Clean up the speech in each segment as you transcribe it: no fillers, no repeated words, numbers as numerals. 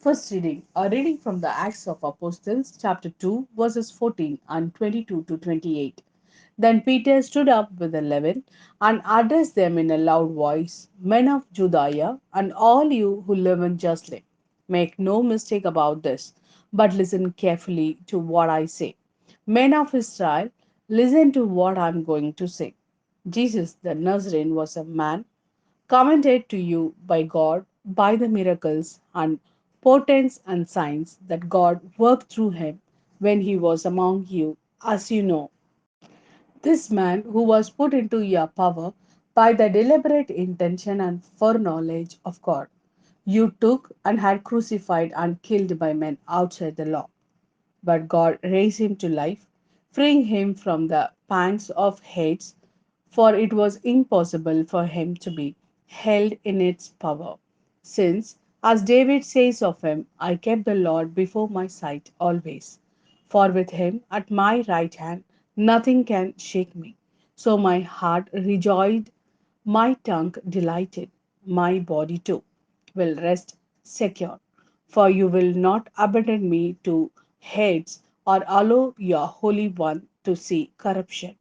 First reading, a reading from the Acts of Apostles, chapter 2, verses 14 and 22 to 28. Then Peter stood up with the 11 and addressed them in a loud voice: Men of Judea, and all you who live in Jerusalem, make no mistake about this, but listen carefully to what I say. Men of Israel, listen to what I am going to say. Jesus the Nazarene was a man commended to you by God by the miracles and portents and signs that God worked through him when he was among you, as you know. This man who was put into your power by the deliberate intention and foreknowledge of God, you took and had crucified and killed by men outside the law. But God raised him to life, freeing him from the pangs of Hades, for it was impossible for him to be held in its power. Since, as David says of him, I kept the Lord before my sight always. For with him at my right hand nothing can shake me. So my heart rejoiced, my tongue delighted, my body too will rest secure. For you will not abandon me to Hades or allow your Holy One to see corruption.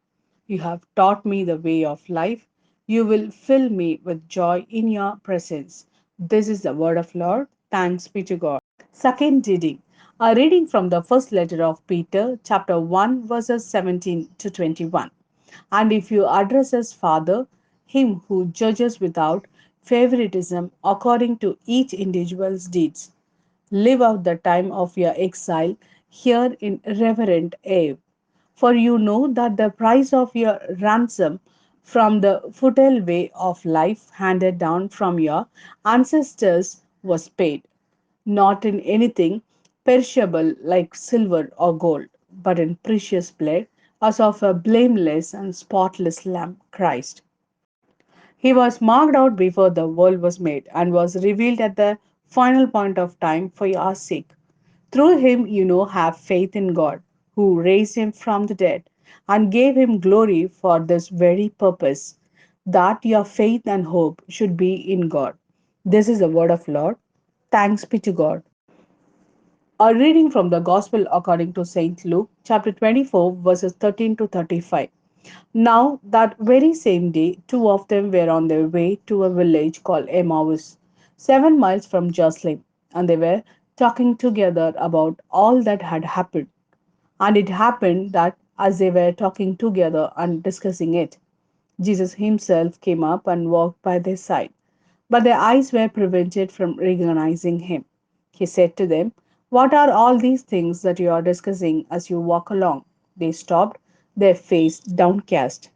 You have taught me the way of life. You will fill me with joy in your presence. This is the word of Lord. Thanks be to God. Second reading. A reading from the first letter of Peter, chapter 1, verses 17 to 21. And if you address as Father, him who judges without favoritism according to each individual's deeds, live out the time of your exile here in reverent awe. For you know that the price of your ransom from the futile way of life handed down from your ancestors was paid, not in anything perishable like silver or gold, but in precious blood, as of a blameless and spotless Lamb, Christ. He was marked out before the world was made and was revealed at the final point of time for your sake. Through him, have faith in God, who raised him from the dead and gave him glory for this very purpose, that your faith and hope should be in God. This is the word of Lord. Thanks be to God. A reading from the Gospel according to St. Luke, chapter 24, verses 13 to 35. Now, that very same day, two of them were on their way to a village called Emmaus, 7 miles from Jerusalem, and they were talking together about all that had happened. And it happened that as they were talking together and discussing it, Jesus himself came up and walked by their side, but their eyes were prevented from recognizing him. He said to them, What are all these things that you are discussing as you walk along? They stopped, their face downcast.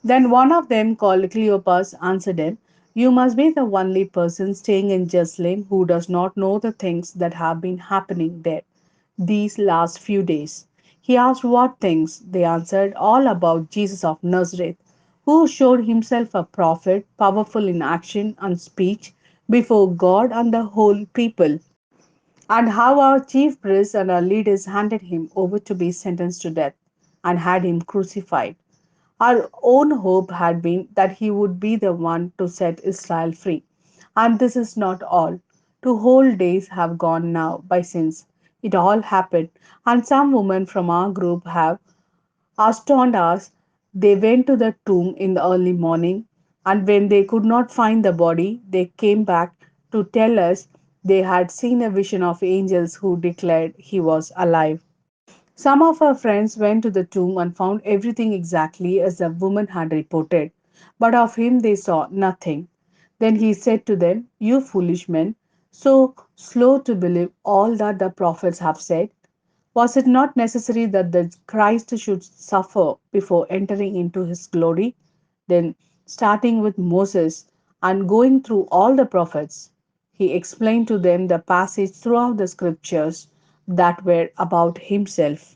Then one of them, called Cleopas, answered him, You must be the only person staying in Jerusalem who does not know the things that have been happening there these last few days. He asked what things. They answered, All about Jesus of Nazareth, who showed himself a prophet, powerful in action and speech before God and the whole people, and how our chief priests and our leaders handed him over to be sentenced to death and had him crucified. Our own hope had been that he would be the one to set Israel free. And this is not all. 2 whole days have gone now by since it all happened, and some women from our group have astonished us. They went to the tomb in the early morning, and when they could not find the body, they came back to tell us they had seen a vision of angels who declared he was alive. Some of our friends went to the tomb and found everything exactly as the woman had reported, but of him they saw nothing. Then he said to them, You foolish men, so slow to believe all that the prophets have said. Was it not necessary that the Christ should suffer before entering into his glory? Then, starting with Moses and going through all the prophets, he explained to them the passage throughout the scriptures that were about himself.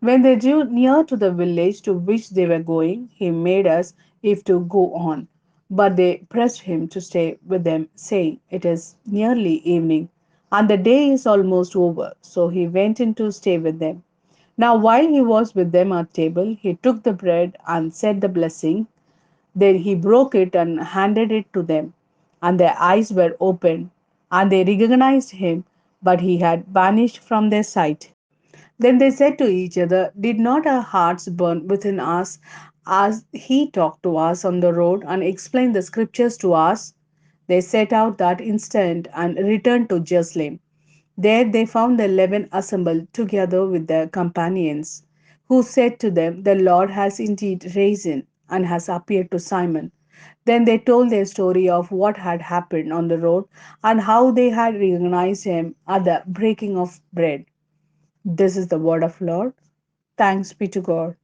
When they drew near to the village to which they were going, he made us if to go on. But they pressed him to stay with them, saying, It is nearly evening, and the day is almost over. So he went in to stay with them. Now, while he was with them at table, he took the bread and said the blessing. Then he broke it and handed it to them, and their eyes were opened, and they recognized him, but he had vanished from their sight. Then they said to each other, did not our hearts burn within us as he talked to us on the road and explained the scriptures to us? They set out that instant and returned to Jerusalem. There they found the 11 assembled together with their companions, who said to them, the Lord has indeed risen and has appeared to Simon. Then they told their story of what had happened on the road and how they had recognized him at the breaking of bread. This is the word of Lord. Thanks be to God.